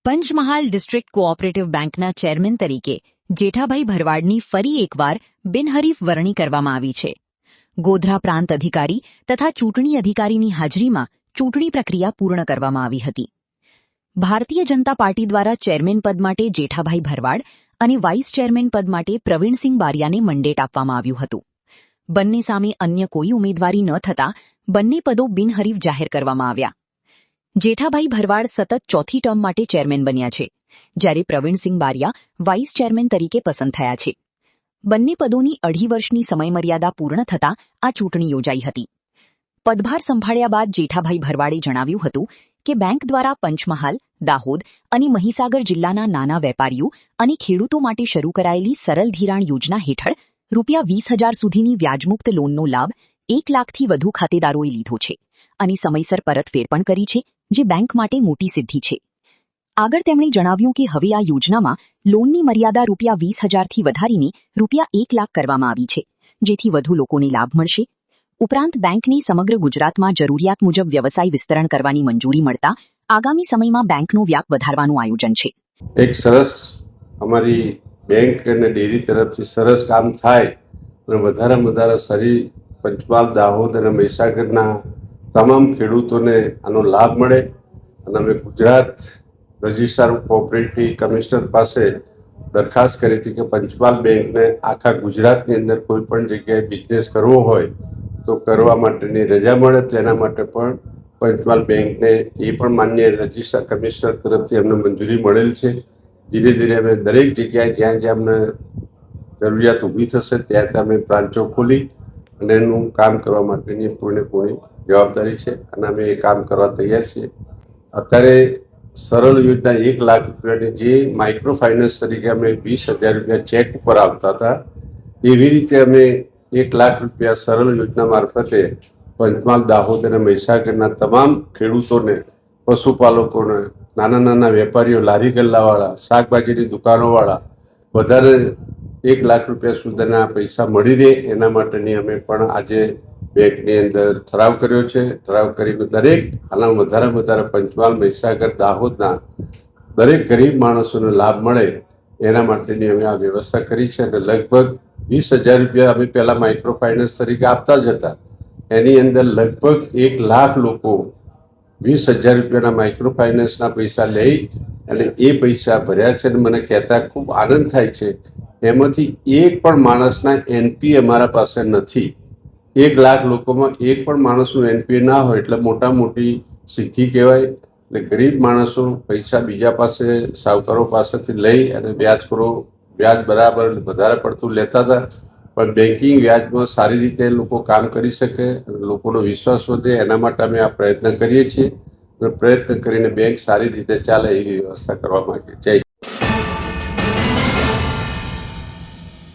Panchmahal district cooperative બેંકના chairman તરીકે જેઠાભાઈ ભરવાડની ફરી એકવાર બિનહરીફ વરણી કરવામાં આવી છે. ગોધરા પ્રાંત અધિકારી તથા ચૂંટણી અધિકારીની હાજરીમાં ચૂંટણી પ્રક્રિયા પૂર્ણ કરવામાં આવી હતી. ભારતીય જનતા પાર્ટી દ્વારા ચેરમેન પદ માટે જેઠાભાઈ ભરવાડ અને વાઇસ ચેરમેન પદ માટે પ્રવીણસિંહ બારિયાને મંડેટ આપવામાં આવ્યું હતું. બંને સામે અન્ય કોઈ ઉમેદવારી ન થતાં બંને પદો બિનહરીફ જાહેર કરવામાં આવ્યા. જેઠાભાઈ ભરવાડ સતત ચોથી ટર્મ માટે ચેરમેન બન્યા છે, જ્યારે પ્રવીણસિંહ બારિયા વાઇસ ચેરમેન તરીકે પસંદ થયા છે. બંને પદોની 2.5 વર્ષની સમયમર્યાદા પૂર્ણ થતાં આ ચૂંટણી યોજાઈ હતી. પદભાર સંભાળ્યા બાદ જેઠાભાઈ ભરવાડે જણાવ્યું હતું કે બેંક દ્વારા પંચમહાલ, દાહોદ અને મહીસાગર જિલ્લાના નાના વેપારીઓ અને ખેડૂતો માટે શરૂ કરાયેલી સરળ ધિરાણ યોજના હેઠળ ₹20,000 સુધીની વ્યાજમુક્ત લોનનો લાભ 1 લાખથી વધુ ખાતેદારોએ લીધો છે અને સમયસર પરતફેડ પણ કરી છે, જે બેંક માટે મોટી સિદ્ધિ છે. આગળ તેમણે જણાવ્યું કે હવે આ યોજનામાં લોનની મર્યાદા ₹20,000થી વધારીને ₹1 લાખ કરવામાં આવી છે, જેથી વધુ લોકોને લાભ મળશે. ઉપરાંત બેંકને સમગ્ર ગુજરાતમાં જરૂરિયાત મુજબ વ્યવસાય વિસ્તરણ કરવાની મંજૂરી મળતા આગામી સમયમાં બેંકનો વ્યાપ વધારવાનું આયોજન છે. એક સરસ અમારી બેંક અને ડેરી તરફથી સરસ કામ થાય અને વધારેમાં વધારે સારી પંચમહાલ, દાહોદ અને મહીસાગરના તમામ ખેડૂતોને આનો લાભ મળે અને અમે ગુજરાત રજિસ્ટ્રાર કોઓપરેટિવ કમિશનર પાસે દરખાસ્ત કરી હતી કે પંચમહાલ બેંકને આખા ગુજરાતની અંદર કોઈ પણ જગ્યાએ બિઝનેસ કરવો હોય તો કરવા માટેની રજા મળે. તેના માટે પણ પંચમહાલ બેંકને એ પણ માન્ય રજિસ્ટ્રાર કમિશનર તરફથી અમને મંજૂરી મળેલ છે. ધીરે ધીરે અમે દરેક જગ્યાએ જ્યાં જ્યાં અમને જરૂરિયાત ઊભી થશે ત્યાં અમે બ્રાન્ચો ખોલી અને એનું કામ કરવા માટેની પૂર્ણપૂર્ણ જવાબદારી છે અને અમે એ કામ કરવા તૈયાર છીએ. અત્યારે સરળ યોજના 1 લાખ રૂપિયાની જે માઇક્રો ફાઇનાન્સ તરીકે અમે ₹20,000 ચેક ઉપર આવતા હતા, એવી રીતે અમે 1 લાખ રૂપિયા સરળ યોજના મારફતે પંચમહાલ, દાહોદ અને મહીસાગરના તમામ ખેડૂતોને, પશુપાલકોને, નાના નાના વેપારીઓ, લારી ગલ્લાવાળા, શાકભાજીની દુકાનોવાળા બધાને 1 લાખ રૂપિયા સુધીના પૈસા મળી રહે એના માટેની અમે પણ આજે બેંકની અંદર ઠરાવ કર્યો છે. ઠરાવ કરીને દરેક આના વધારેમાં વધારે પંચમહાલ, મહીસાગર, દાહોદના દરેક ગરીબ માણસોને લાભ મળે એના માટેની અમે આ વ્યવસ્થા કરી છે અને લગભગ ₹20,000 અમે પહેલાં માઇક્રો ફાઇનાન્સ તરીકે આપતા જ હતા. એની અંદર લગભગ 1 લાખ લોકો ₹20,000 માઇક્રો ફાઇનાન્સના પૈસા લઈ અને એ પૈસા ભર્યા છે અને મને કહેતા ખૂબ આનંદ થાય છે. એમાંથી એક પણ માણસના NPA અમારા પાસે નથી. 1 લાખ લોકોમાં એક પણ માણસનું NPA ના હોય એટલે મોટી સિદ્ધિ કહેવાય. એટલે ગરીબ માણસો પૈસા બીજા પાસે, સાહુકારો પાસેથી લઈ અને વ્યાજ બરાબર વધારે પડતું લેતા હતા, પણ બેન્કિંગ વ્યાજમાં સારી રીતે લોકો કામ કરી શકે, લોકોનો વિશ્વાસ વધે એના માટે અમે આ પ્રયત્ન કરીએ છીએ અને પ્રયત્ન કરીને બેંક સારી રીતે ચાલે એવી વ્યવસ્થા કરવા માંગીએ. જય